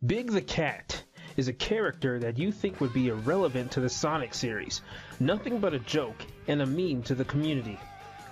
Big the Cat is a character that you think would be irrelevant to the Sonic series. Nothing but a joke and a meme to the community.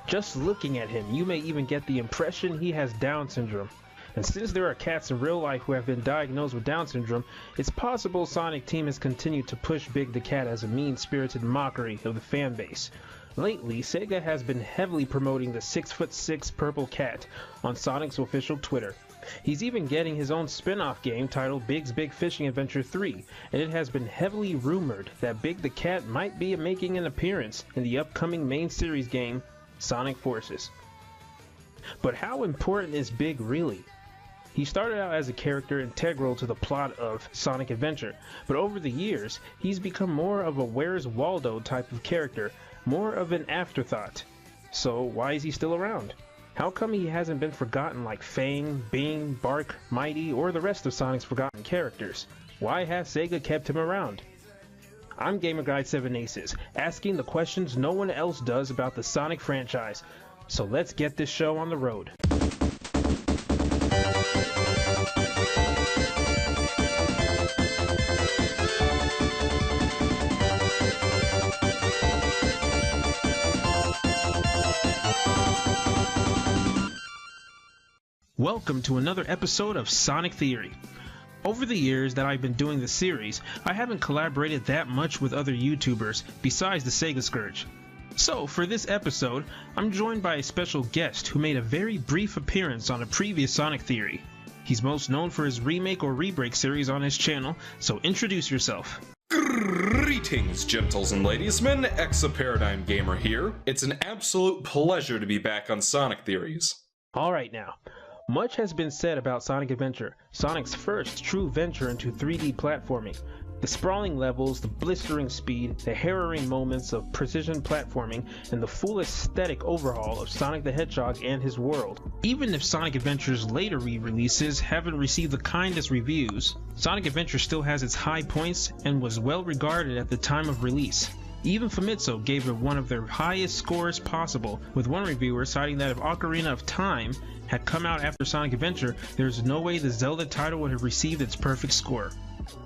Just looking at him, you may even get the impression he has Down syndrome. And since there are cats in real life who have been diagnosed with Down syndrome, it's possible Sonic Team has continued to push Big the Cat as a mean-spirited mockery of the fan base. Lately, Sega has been heavily promoting the 6'6" purple cat on Sonic's official Twitter. He's even getting his own spin-off game titled Big's Big Fishing Adventure 3, and it has been heavily rumored that Big the Cat might be making an appearance in the upcoming main series game, Sonic Forces. But how important is Big really? He started out as a character integral to the plot of Sonic Adventure, but over the years, he's become more of a Where's Waldo type of character, more of an afterthought. So why is he still around? How come he hasn't been forgotten like Fang, Bing, Bark, Mighty, or the rest of Sonic's forgotten characters? Why has Sega kept him around? I'm GamerGuide7Aces, asking the questions no one else does about the Sonic franchise. So let's get this show on the road. Welcome to another episode of Sonic Theory. Over the years that I've been doing the series, I haven't collaborated that much with other YouTubers besides the Sega Scourge. So for this episode, I'm joined by a special guest who made a very brief appearance on a previous Sonic Theory. He's most known for his remake or rebreak series on his channel, so introduce yourself. Greetings, gentles and ladiesmen, ExoParadigmGamer here. It's an absolute pleasure to be back on Sonic Theories. Alright now. Much has been said about Sonic Adventure, Sonic's first true venture into 3D platforming. The sprawling levels, the blistering speed, the harrowing moments of precision platforming, and the full aesthetic overhaul of Sonic the Hedgehog and his world. Even if Sonic Adventure's later re-releases haven't received the kindest reviews, Sonic Adventure still has its high points and was well regarded at the time of release. Even Famitsu gave it one of their highest scores possible, with one reviewer citing that if Ocarina of Time had come out after Sonic Adventure, there's no way the Zelda title would have received its perfect score.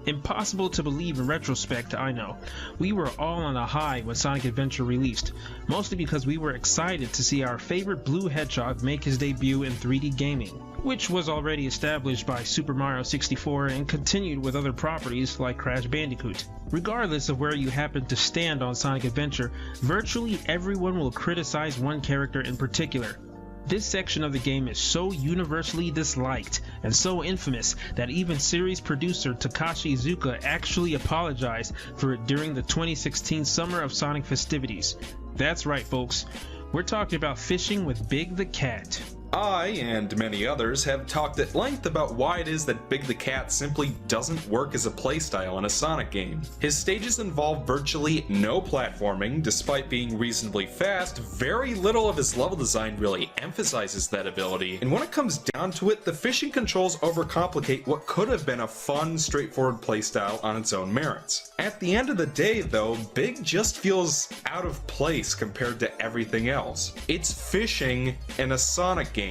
Impossible to believe in retrospect, I know. We were all on a high when Sonic Adventure released, mostly because we were excited to see our favorite blue hedgehog make his debut in 3D gaming, which was already established by Super Mario 64 and continued with other properties like Crash Bandicoot. Regardless of where you happen to stand on Sonic Adventure, virtually everyone will criticize one character in particular. This section of the game is so universally disliked and so infamous that even series producer Takashi Iizuka actually apologized for it during the 2016 Summer of Sonic festivities. That's right, folks. We're talking about fishing with Big the Cat. I, and many others, have talked at length about why it is that Big the Cat simply doesn't work as a playstyle in a Sonic game. His stages involve virtually no platforming. Despite being reasonably fast, very little of his level design really emphasizes that ability, and when it comes down to it, the fishing controls overcomplicate what could have been a fun, straightforward playstyle on its own merits. At the end of the day, though, Big just feels out of place compared to everything else. It's fishing in a Sonic game.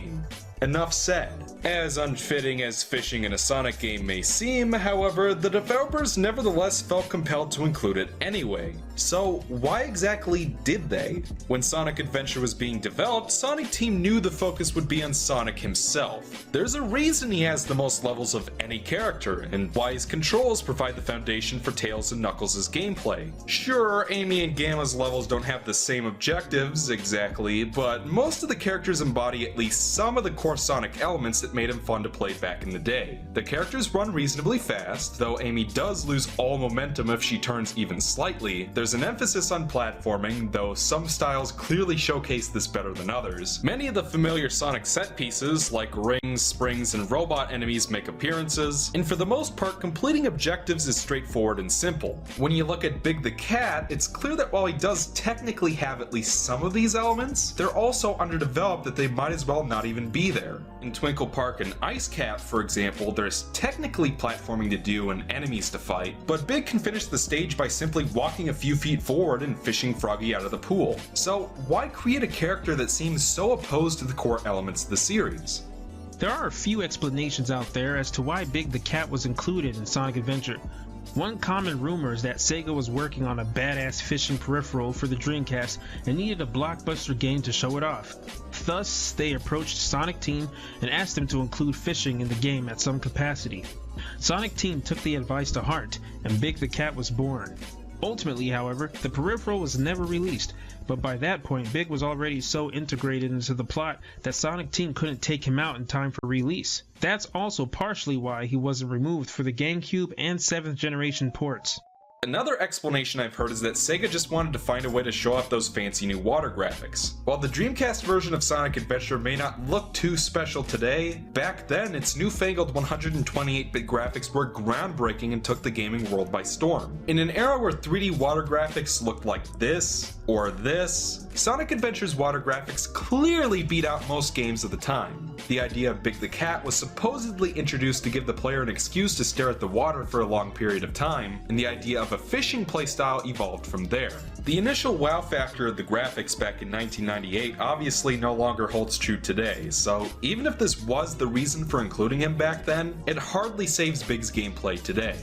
Enough said. As unfitting as fishing in a Sonic game may seem, however, the developers nevertheless felt compelled to include it anyway. So why exactly did they? When Sonic Adventure was being developed, Sonic Team knew the focus would be on Sonic himself. There's a reason he has the most levels of any character, and why his controls provide the foundation for Tails and Knuckles' gameplay. Sure, Amy and Gamma's levels don't have the same objectives exactly, but most of the characters embody at least some of the core Sonic elements that made him fun to play back in the day. The characters run reasonably fast, though Amy does lose all momentum if she turns even slightly. There's an emphasis on platforming, though some styles clearly showcase this better than others. Many of the familiar Sonic set pieces, like rings, springs, and robot enemies make appearances, and for the most part, completing objectives is straightforward and simple. When you look at Big the Cat, it's clear that while he does technically have at least some of these elements, they're also underdeveloped that they might as well not even be there. In Twinkle Park and Ice Cap, for example, there's technically platforming to do and enemies to fight, but Big can finish the stage by simply walking a few feet forward and fishing Froggy out of the pool. So why create a character that seems so opposed to the core elements of the series? There are a few explanations out there as to why Big the Cat was included in Sonic Adventure. One common rumor is that Sega was working on a badass fishing peripheral for the Dreamcast and needed a blockbuster game to show it off. Thus, they approached Sonic Team and asked them to include fishing in the game at some capacity. Sonic Team took the advice to heart, and Big the Cat was born. Ultimately, however, the peripheral was never released, but by that point Big was already so integrated into the plot that Sonic Team couldn't take him out in time for release. That's also partially why he wasn't removed for the GameCube and 7th generation ports. Another explanation I've heard is that Sega just wanted to find a way to show off those fancy new water graphics. While the Dreamcast version of Sonic Adventure may not look too special today, back then its newfangled 128-bit graphics were groundbreaking and took the gaming world by storm. In an era where 3D water graphics looked like this, or this, Sonic Adventure's water graphics clearly beat out most games of the time. The idea of Big the Cat was supposedly introduced to give the player an excuse to stare at the water for a long period of time, and the idea of a fishing playstyle evolved from there. The initial wow factor of the graphics back in 1998 obviously no longer holds true today, so even if this was the reason for including him back then, it hardly saves Big's gameplay today.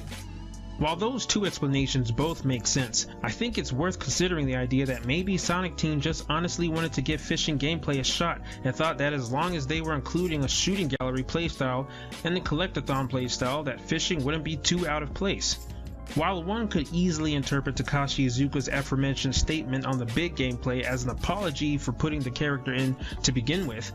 While those two explanations both make sense, I think it's worth considering the idea that maybe Sonic Team just honestly wanted to give fishing gameplay a shot and thought that as long as they were including a shooting gallery playstyle and a collectathon playstyle, that fishing wouldn't be too out of place. While one could easily interpret Takashi Iizuka's aforementioned statement on the Big gameplay as an apology for putting the character in to begin with,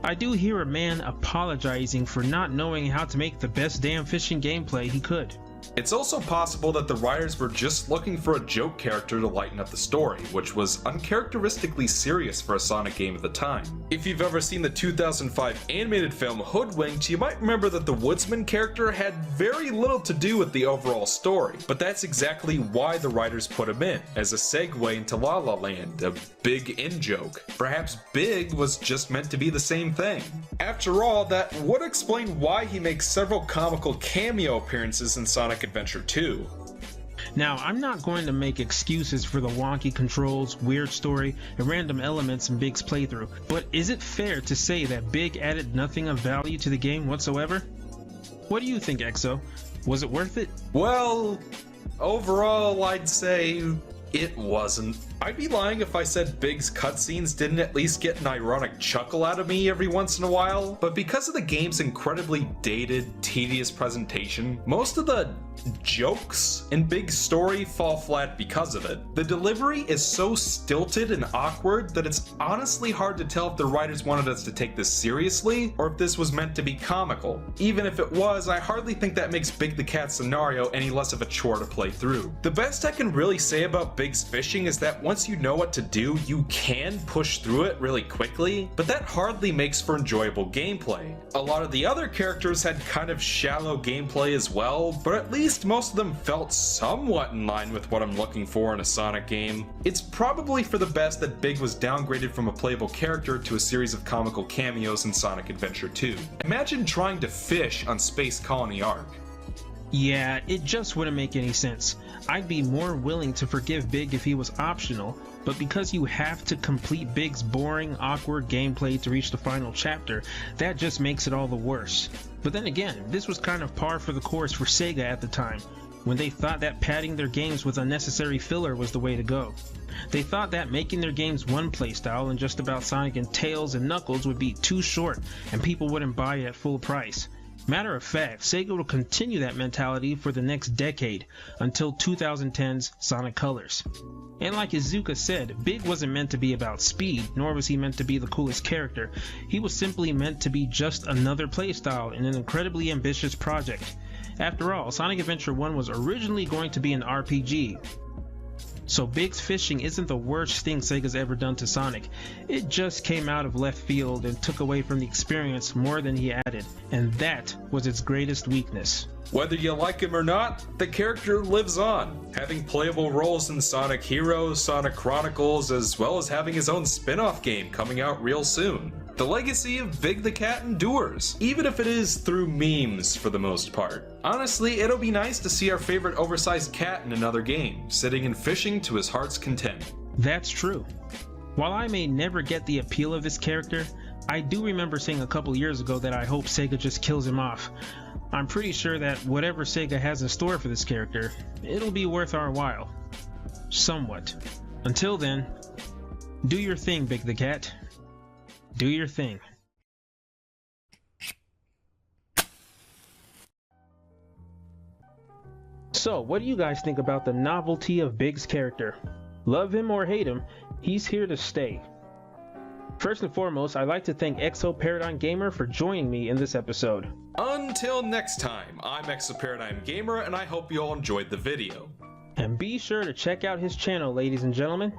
I do hear a man apologizing for not knowing how to make the best damn fishing gameplay he could. It's also possible that the writers were just looking for a joke character to lighten up the story, which was uncharacteristically serious for a Sonic game at the time. If you've ever seen the 2005 animated film Hoodwinked, you might remember that the woodsman character had very little to do with the overall story, but that's exactly why the writers put him in, as a segue into La La Land, a big in-joke. Perhaps Big was just meant to be the same thing. After all, that would explain why he makes several comical cameo appearances in Sonic Adventure 2. Now, I'm not going to make excuses for the wonky controls, weird story, and random elements in Big's playthrough, but is it fair to say that Big added nothing of value to the game whatsoever? What do you think, Exo? Was it worth it? Well, overall, I'd say it wasn't. I'd be lying if I said Big's cutscenes didn't at least get an ironic chuckle out of me every once in a while, but because of the game's incredibly dated, tedious presentation, most of the jokes in Big's story fall flat because of it. The delivery is so stilted and awkward that it's honestly hard to tell if the writers wanted us to take this seriously or if this was meant to be comical. Even if it was, I hardly think that makes Big the Cat scenario any less of a chore to play through. The best I can really say about Big's fishing is that once you know what to do, you can push through it really quickly, but that hardly makes for enjoyable gameplay. A lot of the other characters had kind of shallow gameplay as well, but at least most of them felt somewhat in line with what I'm looking for in a Sonic game. It's probably for the best that Big was downgraded from a playable character to a series of comical cameos in Sonic Adventure 2. Imagine trying to fish on Space Colony Arc. Yeah, it just wouldn't make any sense. I'd be more willing to forgive Big if he was optional, but because you have to complete Big's boring, awkward gameplay to reach the final chapter, that just makes it all the worse. But then again, this was kind of par for the course for Sega at the time, when they thought that padding their games with unnecessary filler was the way to go. They thought that making their games one playstyle and just about Sonic and Tails and Knuckles would be too short and people wouldn't buy it at full price. Matter of fact, Sega will continue that mentality for the next decade, until 2010's Sonic Colors. And like Iizuka said, Big wasn't meant to be about speed, nor was he meant to be the coolest character. He was simply meant to be just another playstyle in an incredibly ambitious project. After all, Sonic Adventure 1 was originally going to be an RPG. So Big's fishing isn't the worst thing Sega's ever done to Sonic. It just came out of left field and took away from the experience more than he added, and that was its greatest weakness. Whether you like him or not, the character lives on, having playable roles in Sonic Heroes, Sonic Chronicles, as well as having his own spin-off game coming out real soon. The legacy of Big the Cat endures, even if it is through memes for the most part. Honestly, it'll be nice to see our favorite oversized cat in another game, sitting and fishing to his heart's content. That's true. While I may never get the appeal of this character, I do remember saying a couple years ago that I hope Sega just kills him off. I'm pretty sure that whatever Sega has in store for this character, it'll be worth our while. Somewhat. Until then, do your thing, Big the Cat. Do your thing. So, what do you guys think about the novelty of Big's character? Love him or hate him, he's here to stay. First and foremost, I'd like to thank ExoParadigmGamer for joining me in this episode. Until next time, I'm ExoParadigmGamer, and I hope you all enjoyed the video. And be sure to check out his channel, ladies and gentlemen.